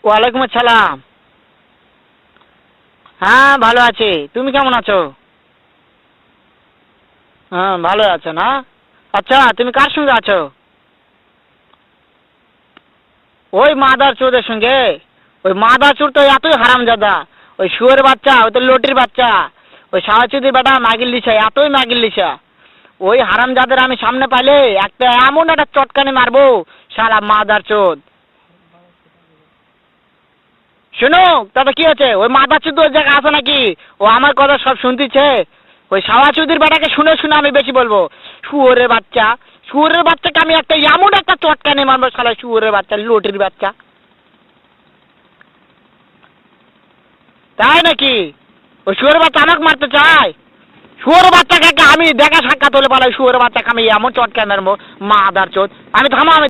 ওয়ালাইকুম আসসালাম। হ্যাঁ ভালো আছি, তুমি কেমন আছো? হ্যাঁ ভালো আছো না? আচ্ছা তুমি কার সঙ্গে আছো? ওই মাদার চোদের সঙ্গে। ওই মাদার চোর তো এতই হারামজাদা। ওই শুয়োরের বাচ্চা, ওই তো লটির বাচ্চা। ওই সাওয়াচুদির বেটা মাগির লিসা, এতই মাগির লিসা। ওই হারামজাদের আমি সামনে পাইলে একটা এমন একটা চটকানি মারবো, শালা মাদার চোদ। শোনো, তাতে কি আছে? ওই মাদার চোদ ওই জায়গায় আছে নাকি? ও আমার কথা সব শুনতিছে। ওই সাওয়াচুদির বেটাকে শুনে শুনে আমি বেশি বলবো। শুয়োরের বাচ্চা, শুয়োরের বাচ্চাকে আমি একটা এমন একটা চটকানি মারবো, শালা শুয়োরের বাচ্চা, লটির বাচ্চা। তাই নাকি? ওই শুয়োরের বাচ্চা আমাকে মারতে চায়? শুয়োরের বাচ্চাকে আমি দেখা সাক্ষাৎ হলে পালাই, শুয়োরের বাচ্চাকে আমি এমন চটকানি মারবো, মাদার চোদ। আমি থামো, আমি